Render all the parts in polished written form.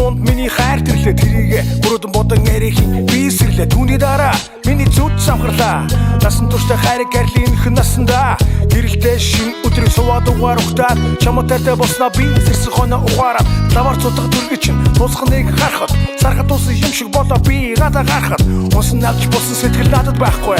дунд миний хайр төрлөө тэрийгэ бүрдэн бодон эрэхийн би сэрлээ түүний дараа миний зүд самхарлаа насан турштай хайрыг гарлын хэн насанда гэрэлтэй шин өдрийг суваад угаар ухтаад чамаатай болсноо би зэрсэн хоноо угаараад лавар цутгах дүргий чинь тусхныг харахад сархад тусан юм шиг болоо би гадаа гарахад унсан авч болсон сэтгэл надад байхгүй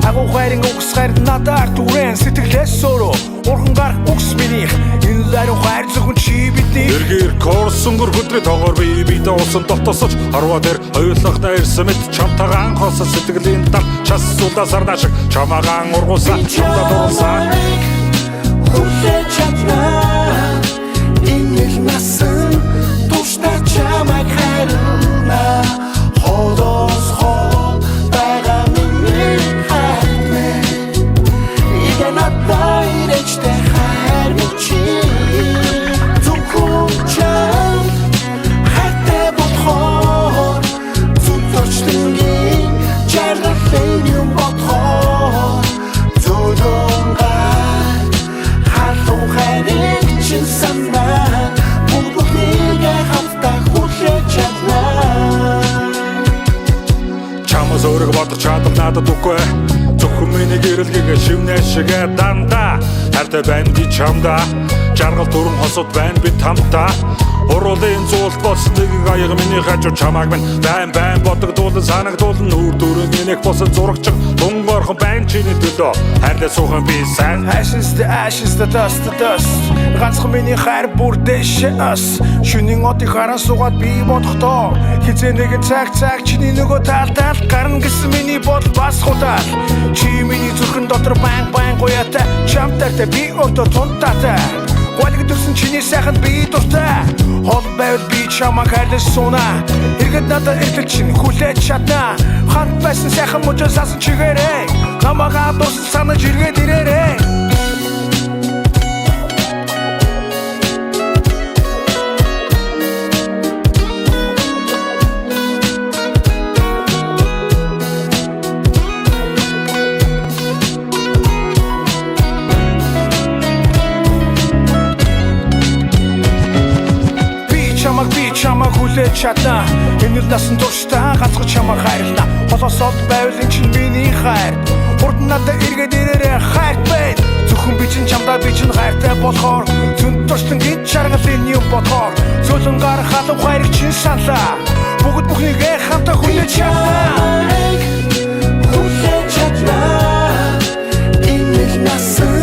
агуу хайрын угс хайр надаар түрэн сэтгэлээс сөрөө урхан гарах угс минийх энэ лайруу хайр зөвхөн чи бидний эргээр корсонгор хөдрөө тоогоор би бидээ усан дотосож харваа дээр ойлгохтой ирсэн мэт чамтайгаа анхоос сэтгэлийн тал час сулаасар шиг чамаагаан ургуулсан чамдаа дурлсан хүлээж чаднаа энэ насан туштай чамайг хайрлна холоос хол байгаа миний хайрны игэ надад ирээчтэй хайр чи зөвхөн чам хайртай бодхоор зүтгэжлэнгийн жаргалын юм бодхоор зөвлөнгар халуун хайрыг чин санаа бүгднийг хамтдаа хүлээж чаднаа чамаас өөрийгөө бодох чадам надад үгүй зөвхөн миний гэрэлгийг шивнээ шигээ дандаа хайртай байна би чамдаа жаргал дүрм хосод байна би тамтаа Урулын зуулт болсон нэг аяга миний хажуу чамааг минь байн бодогдуулан санагдуулан нүүр дүрэн минийх болсон зурагч дунгорхон байн чиний төлөө хайрлаа суухан би сайн Ashes the dust ганцхан миний хайр бүр дэше ас шүнийн одыг харан суугаад би бодохдоо хизээ нэгэн цаг чиний нөгөө талдаа гарна гэсэн миний бодол бас худаал чи миний зүрхэн дотор байн гоёатай чамтай би өдөө тунтаатай Гуалиг дурсан чиний сайханд би дуртай Хол байвал би чамайг хайрлаж сууна Иргэд надад ирлэл чинь хүлээж чадна Хант байсан сайхан мужаас асан чигээрээ Намагаа дусан санаж иргээд ирээрээ чамайг хүлээж чадна энэ л насан туршдаа ганцхан чамайг хайрлаа холоос олд байвал энэ чинь миний хайр хурд надад эргээд ирээрээ хайр бай зөвхөн би чинь чамдаа би чинь хайртай болохоор зүнд туршлангийн жаргалын юм бодохоор зөөлөн гарах халуун хайрыг чинь саналаа бүгд бүхнийгээ хамтаа хүлээж чадна энэ л насан